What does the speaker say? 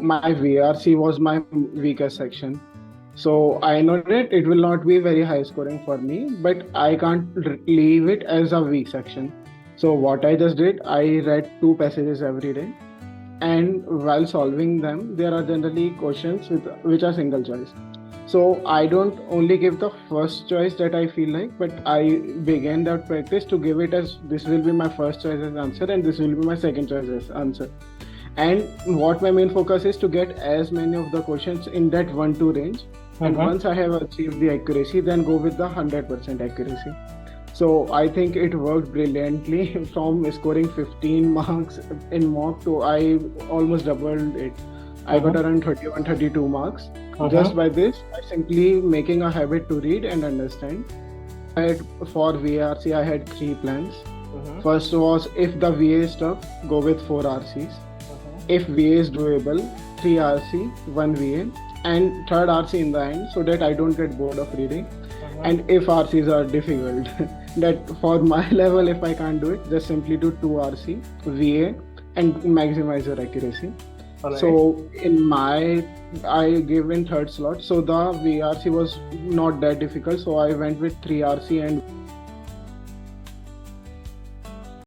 my VRC was my weakest section. So I know that it will not be very high scoring for me, but I can't leave it as a weak section. So what I just did, I read 2 passages every day, and while solving them, there are generally questions which are single choice. So I don't only give the first choice that I feel like, but I began that practice to give it as this will be my first choice as answer and this will be my second choice as answer. And what my main focus is to get as many of the questions in that 1-2 range. And once I have achieved the accuracy, then go with the 100% accuracy. So I think it worked brilliantly from scoring 15 marks in mock to I almost doubled it. I got around 31, 32 marks. Just by this, by simply making a habit to read and understand. For VARC, I had 3 plans. First was, if the VA is tough, go with 4 RCs. If VA is doable, 3 RC, 1 VA, and 3rd RC in the end, so that I don't get bored of reading. And if RCs are difficult, that for my level, if I can't do it, just simply do 2 RC, VA, and maximize your accuracy. Right. So I gave in 3rd slot. So the VRC was not that difficult. So I went with 3 RC and